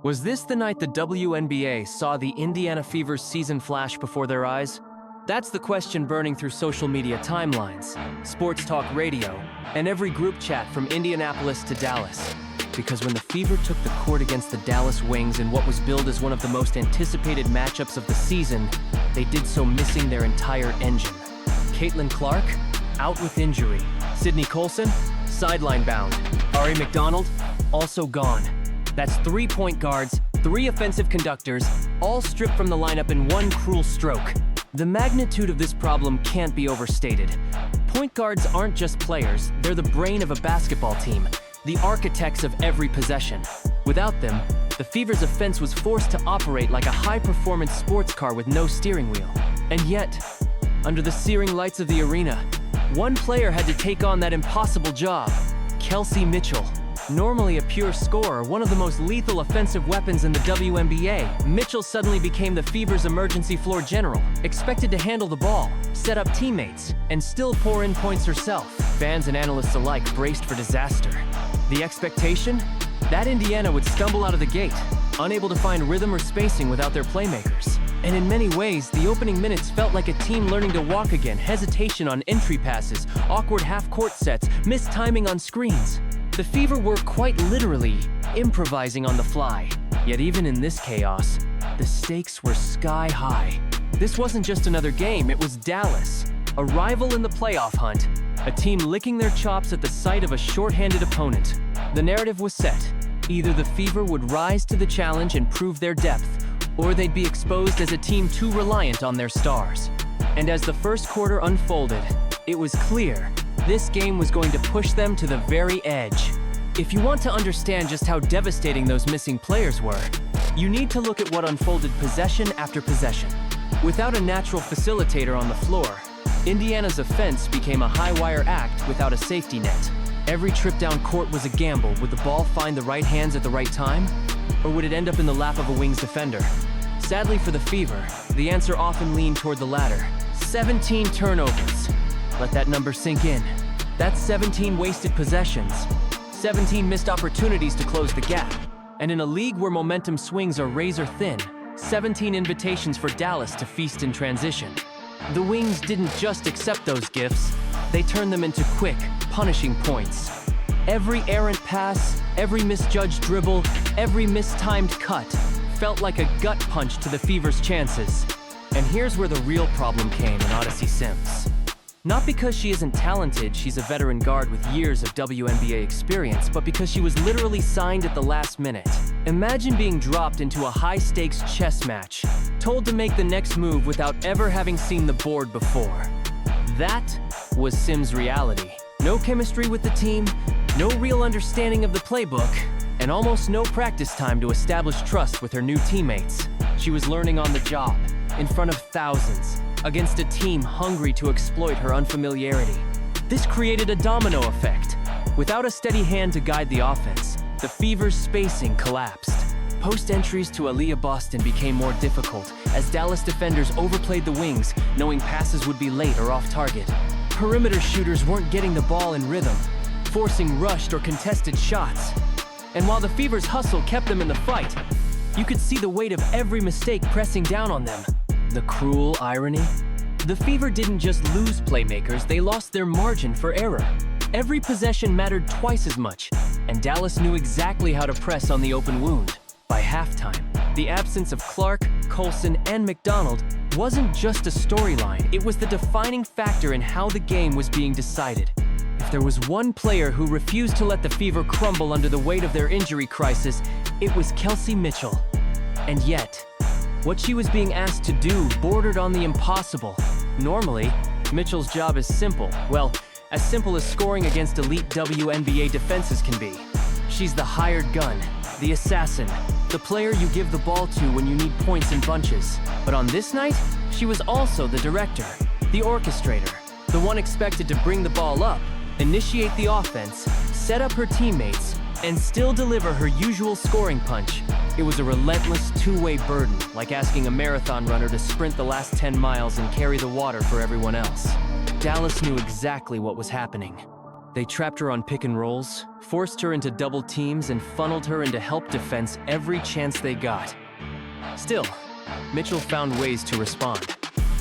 Was this the night the WNBA saw the Indiana Fever's season flash before their eyes? That's the question burning through social media timelines, sports talk radio, and every group chat from Indianapolis to Dallas. Because when the Fever took the court against the Dallas Wings in what was billed as one of the most anticipated matchups of the season, they did so missing their entire engine. Caitlin Clark, out with injury. Sydney Colson, sideline bound. Ari McDonald, also gone. That's 3 point guards, 3 offensive conductors, all stripped from the lineup in one cruel stroke. The magnitude of this problem can't be overstated. Point guards aren't just players, they're the brain of a basketball team, the architects of every possession. Without them, the Fever's offense was forced to operate like a high-performance sports car with no steering wheel. And yet, under the searing lights of the arena, one player had to take on that impossible job: Kelsey Mitchell. Normally a pure scorer, one of the most lethal offensive weapons in the WNBA, Mitchell suddenly became the Fever's emergency floor general, expected to handle the ball, set up teammates, and still pour in points herself. Fans and analysts alike braced for disaster. The expectation? That Indiana would stumble out of the gate, unable to find rhythm or spacing without their playmakers. And in many ways, the opening minutes felt like a team learning to walk again, hesitation on entry passes, awkward half-court sets, missed timing on screens. The Fever were quite literally improvising on the fly. Yet even in this chaos, the stakes were sky high. This wasn't just another game, it was Dallas, a rival in the playoff hunt, a team licking their chops at the sight of a short-handed opponent. The narrative was set. Either the Fever would rise to the challenge and prove their depth, or they'd be exposed as a team too reliant on their stars. And as the first quarter unfolded, it was clear this game was going to push them to the very edge. If you want to understand just how devastating those missing players were, you need to look at what unfolded possession after possession. Without a natural facilitator on the floor, Indiana's offense became a high-wire act without a safety net. Every trip down court was a gamble. Would the ball find the right hands at the right time? Or would it end up in the lap of a Wings defender? Sadly for the Fever, the answer often leaned toward the latter. 17 turnovers. Let that number sink in. That's 17 wasted possessions, 17 missed opportunities to close the gap. And in a league where momentum swings are razor thin, 17 invitations for Dallas to feast in transition. The Wings didn't just accept those gifts, they turned them into quick, punishing points. Every errant pass, every misjudged dribble, every mistimed cut felt like a gut punch to the Fever's chances. And here's where the real problem came in Odyssey Sims. Not because she isn't talented, she's a veteran guard with years of WNBA experience, but because she was literally signed at the last minute. Imagine being dropped into a high-stakes chess match, told to make the next move without ever having seen the board before. That was Sims' reality. No chemistry with the team, no real understanding of the playbook, and almost no practice time to establish trust with her new teammates. She was learning on the job, in front of thousands, against a team hungry to exploit her unfamiliarity. This created a domino effect. Without a steady hand to guide the offense, the Fever's spacing collapsed. Post entries to Aliyah Boston became more difficult as Dallas defenders overplayed the Wings, knowing passes would be late or off target. Perimeter shooters weren't getting the ball in rhythm, forcing rushed or contested shots. And while the Fever's hustle kept them in the fight, you could see the weight of every mistake pressing down on them. The cruel irony? The Fever didn't just lose playmakers, they lost their margin for error. Every possession mattered twice as much, and Dallas knew exactly how to press on the open wound. By halftime, the absence of Clark, Colson, and McDonald wasn't just a storyline, it was the defining factor in how the game was being decided. If there was one player who refused to let the Fever crumble under the weight of their injury crisis, it was Kelsey Mitchell. And yet, what she was being asked to do bordered on the impossible. Normally, Mitchell's job is simple. Well, as simple as scoring against elite WNBA defenses can be. She's the hired gun, the assassin, the player you give the ball to when you need points in bunches. But on this night, she was also the director, the orchestrator, the one expected to bring the ball up, initiate the offense, set up her teammates, and still deliver her usual scoring punch. It was a relentless two-way burden, like asking a marathon runner to sprint the last 10 miles and carry the water for everyone else. Dallas knew exactly what was happening. They trapped her on pick and rolls, forced her into double teams, and funneled her into help defense every chance they got. Still, Mitchell found ways to respond.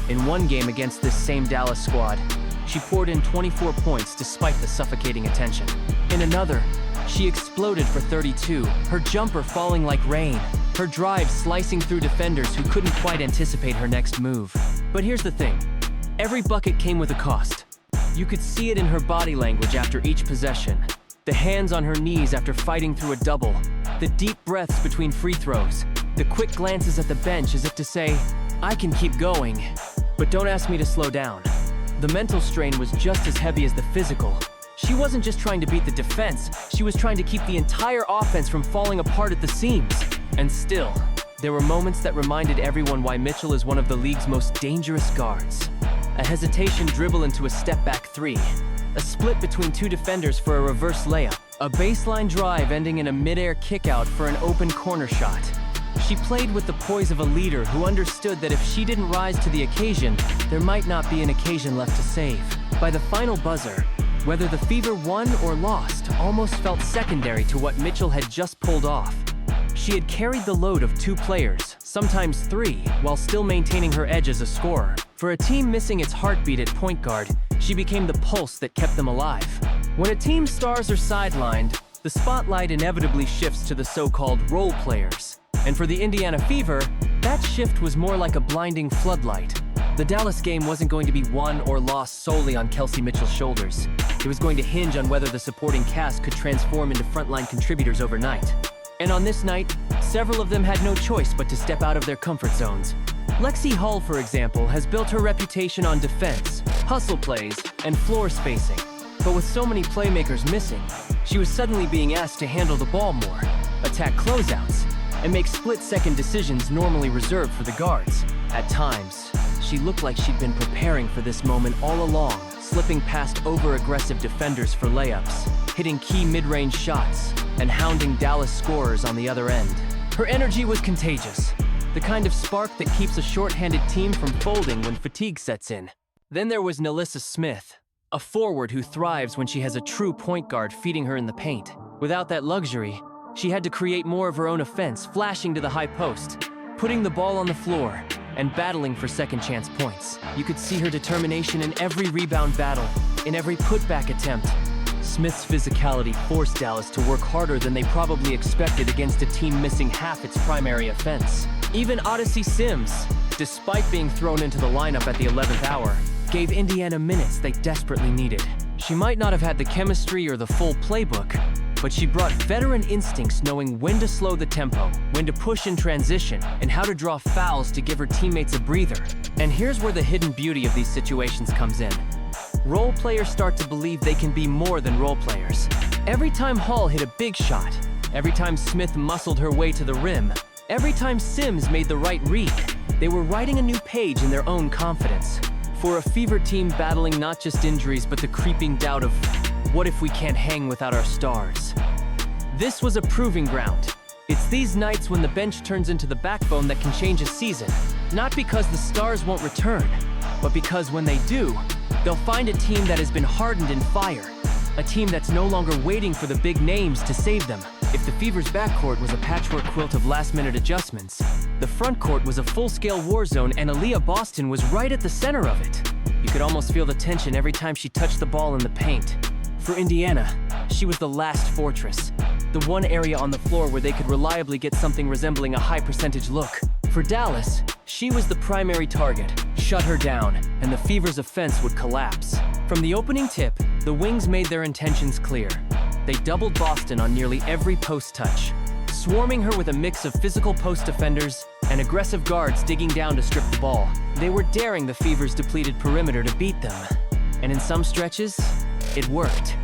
In one game against this same Dallas squad, she poured in 24 points despite the suffocating attention. In another, she exploded for 32, her jumper falling like rain, her drive slicing through defenders who couldn't quite anticipate her next move. But here's the thing, every bucket came with a cost. You could see it in her body language after each possession. The hands on her knees after fighting through a double, the deep breaths between free throws, the quick glances at the bench as if to say, I can keep going, but don't ask me to slow down. The mental strain was just as heavy as the physical. She wasn't just trying to beat the defense, she was trying to keep the entire offense from falling apart at the seams. And still, there were moments that reminded everyone why Mitchell is one of the league's most dangerous guards. A hesitation dribble into a step-back three, a split between two defenders for a reverse layup, a baseline drive ending in a mid-air kickout for an open corner shot. She played with the poise of a leader who understood that if she didn't rise to the occasion, there might not be an occasion left to save. By the final buzzer, whether the Fever won or lost almost felt secondary to what Mitchell had just pulled off. She had carried the load of two players, sometimes three, while still maintaining her edge as a scorer. For a team missing its heartbeat at point guard, she became the pulse that kept them alive. When a team's stars are sidelined, the spotlight inevitably shifts to the so-called role players. And for the Indiana Fever, that shift was more like a blinding floodlight. The Dallas game wasn't going to be won or lost solely on Kelsey Mitchell's shoulders. It was going to hinge on whether the supporting cast could transform into frontline contributors overnight. And on this night, several of them had no choice but to step out of their comfort zones. Lexi Hull, for example, has built her reputation on defense, hustle plays, and floor spacing. But with so many playmakers missing, she was suddenly being asked to handle the ball more, attack closeouts, and make split-second decisions normally reserved for the guards. At times, she looked like she'd been preparing for this moment all along, slipping past over-aggressive defenders for layups, hitting key mid-range shots, and hounding Dallas scorers on the other end. Her energy was contagious, the kind of spark that keeps a short-handed team from folding when fatigue sets in. Then there was Nalissa Smith, a forward who thrives when she has a true point guard feeding her in the paint. Without that luxury, she had to create more of her own offense, flashing to the high post, putting the ball on the floor, and battling for second-chance points. You could see her determination in every rebound battle, in every putback attempt. Smith's physicality forced Dallas to work harder than they probably expected against a team missing half its primary offense. Even Odyssey Sims, despite being thrown into the lineup at the 11th hour, gave Indiana minutes they desperately needed. She might not have had the chemistry or the full playbook, but she brought veteran instincts knowing when to slow the tempo, when to push in transition, and how to draw fouls to give her teammates a breather. And here's where the hidden beauty of these situations comes in. Role players start to believe they can be more than role players. Every time Hall hit a big shot, every time Smith muscled her way to the rim, every time Sims made the right read, they were writing a new page in their own confidence. For a Fever team battling not just injuries but the creeping doubt of, what if we can't hang without our stars? This was a proving ground. It's these nights when the bench turns into the backbone that can change a season. Not because the stars won't return, but because when they do, they'll find a team that has been hardened in fire. A team that's no longer waiting for the big names to save them. If the Fever's backcourt was a patchwork quilt of last-minute adjustments, the front court was a full-scale war zone and Aliyah Boston was right at the center of it. You could almost feel the tension every time she touched the ball in the paint. For Indiana, she was the last fortress, the one area on the floor where they could reliably get something resembling a high-percentage look. For Dallas, she was the primary target. Shut her down, and the Fever's offense would collapse. From the opening tip, the Wings made their intentions clear. They doubled Boston on nearly every post touch, swarming her with a mix of physical post defenders and aggressive guards digging down to strip the ball. They were daring the Fever's depleted perimeter to beat them. And in some stretches, it worked.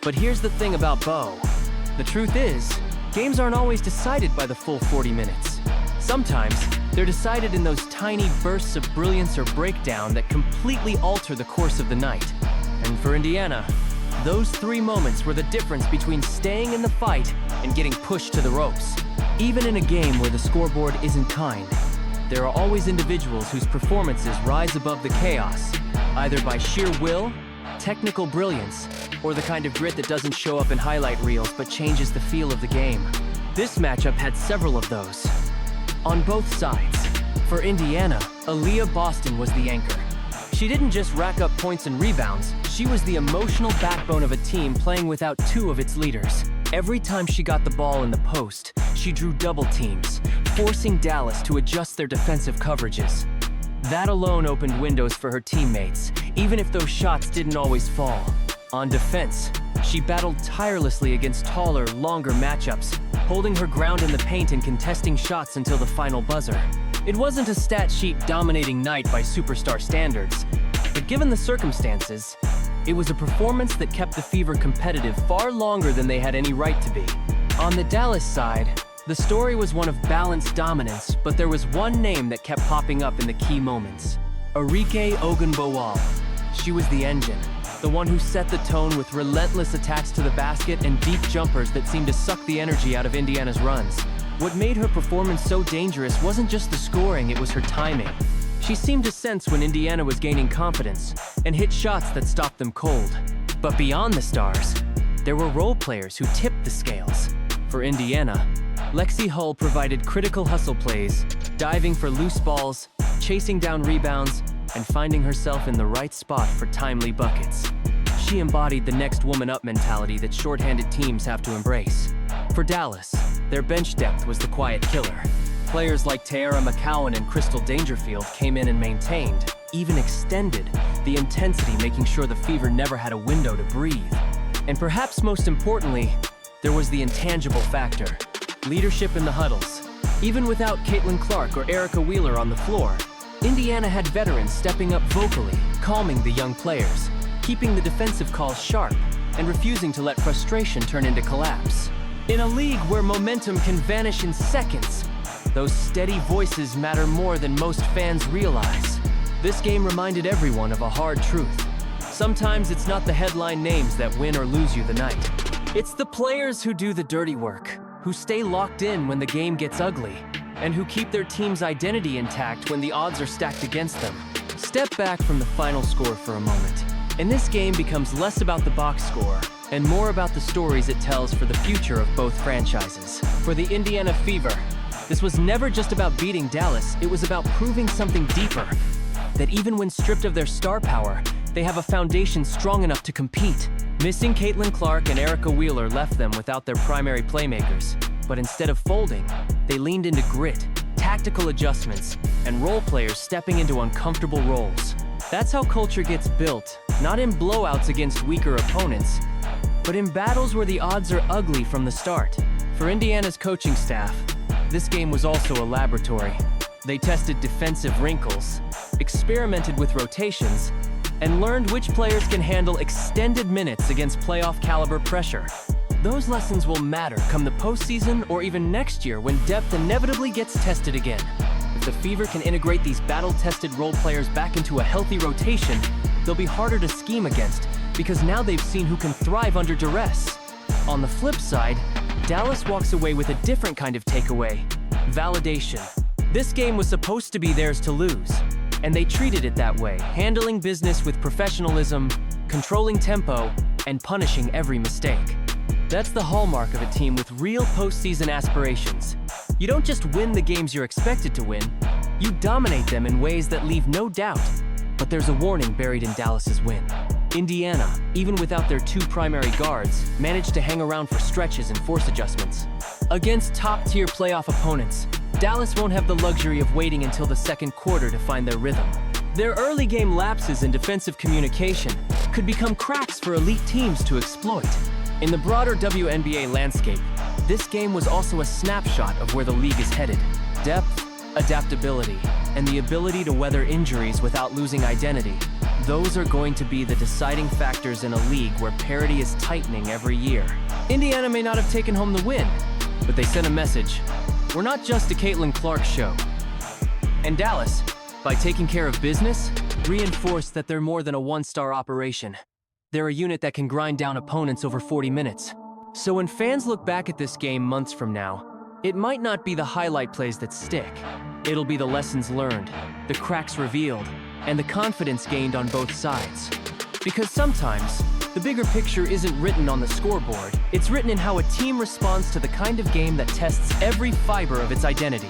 But here's the thing about Bo. The truth is, games aren't always decided by the full 40 minutes. Sometimes, they're decided in those tiny bursts of brilliance or breakdown that completely alter the course of the night. And for Indiana, those 3 moments were the difference between staying in the fight and getting pushed to the ropes. Even in a game where the scoreboard isn't kind, there are always individuals whose performances rise above the chaos, either by sheer will technical brilliance, or the kind of grit that doesn't show up in highlight reels but changes the feel of the game. This matchup had several of those. On both sides, for Indiana, Aliyah Boston was the anchor. She didn't just rack up points and rebounds, she was the emotional backbone of a team playing without two of its leaders. Every time she got the ball in the post, she drew double teams, forcing Dallas to adjust their defensive coverages. That alone opened windows for her teammates, even if those shots didn't always fall. On defense, she battled tirelessly against taller, longer matchups, holding her ground in the paint and contesting shots until the final buzzer. It wasn't a stat sheet dominating night by superstar standards, but given the circumstances, it was a performance that kept the Fever competitive far longer than they had any right to be. On the Dallas side, the story was one of balanced dominance, but there was one name that kept popping up in the key moments. Arike Ogunbowale. She was the engine, the one who set the tone with relentless attacks to the basket and deep jumpers that seemed to suck the energy out of Indiana's runs. What made her performance so dangerous wasn't just the scoring, it was her timing. She seemed to sense when Indiana was gaining confidence and hit shots that stopped them cold. But beyond the stars, there were role players who tipped the scales. For Indiana, Lexi Hull provided critical hustle plays, diving for loose balls, chasing down rebounds, and finding herself in the right spot for timely buckets. She embodied the next woman up mentality that shorthanded teams have to embrace. For Dallas, their bench depth was the quiet killer. Players like Tara McCowan and Crystal Dangerfield came in and maintained, even extended, the intensity, making sure the Fever never had a window to breathe. And perhaps most importantly, there was the intangible factor, leadership in the huddles. Even without Caitlin Clark or Erica Wheeler on the floor, Indiana had veterans stepping up vocally, calming the young players, keeping the defensive calls sharp, and refusing to let frustration turn into collapse. In a league where momentum can vanish in seconds, those steady voices matter more than most fans realize. This game reminded everyone of a hard truth. Sometimes it's not the headline names that win or lose you the night. It's the players who do the dirty work, who stay locked in when the game gets ugly, and who keep their team's identity intact when the odds are stacked against them. Step back from the final score for a moment, and this game becomes less about the box score and more about the stories it tells for the future of both franchises. For the Indiana Fever, this was never just about beating Dallas, it was about proving something deeper. That even when stripped of their star power, they have a foundation strong enough to compete. Missing Caitlin Clark and Erica Wheeler left them without their primary playmakers. But instead of folding, they leaned into grit, tactical adjustments, and role players stepping into uncomfortable roles. That's how culture gets built, not in blowouts against weaker opponents, but in battles where the odds are ugly from the start. For Indiana's coaching staff, this game was also a laboratory. They tested defensive wrinkles, experimented with rotations, and learned which players can handle extended minutes against playoff-caliber pressure. Those lessons will matter come the postseason or even next year when depth inevitably gets tested again. If the Fever can integrate these battle-tested role players back into a healthy rotation, they'll be harder to scheme against because now they've seen who can thrive under duress. On the flip side, Dallas walks away with a different kind of takeaway: validation. This game was supposed to be theirs to lose, and they treated it that way, handling business with professionalism, controlling tempo, and punishing every mistake. That's the hallmark of a team with real postseason aspirations. You don't just win the games you're expected to win, you dominate them in ways that leave no doubt. But there's a warning buried in Dallas's win. Indiana, even without their two primary guards, managed to hang around for stretches and force adjustments. Against top-tier playoff opponents, Dallas won't have the luxury of waiting until the second quarter to find their rhythm. Their early game lapses in defensive communication could become cracks for elite teams to exploit. In the broader WNBA landscape, this game was also a snapshot of where the league is headed. Depth, adaptability, and the ability to weather injuries without losing identity. Those are going to be the deciding factors in a league where parity is tightening every year. Indiana may not have taken home the win, but they sent a message. We're not just a Caitlin Clark show. And Dallas, by taking care of business, reinforced that they're more than a one-star operation. They're a unit that can grind down opponents over 40 minutes. So when fans look back at this game months from now, it might not be the highlight plays that stick. It'll be the lessons learned, the cracks revealed, and the confidence gained on both sides. Because sometimes, the bigger picture isn't written on the scoreboard, it's written in how a team responds to the kind of game that tests every fiber of its identity.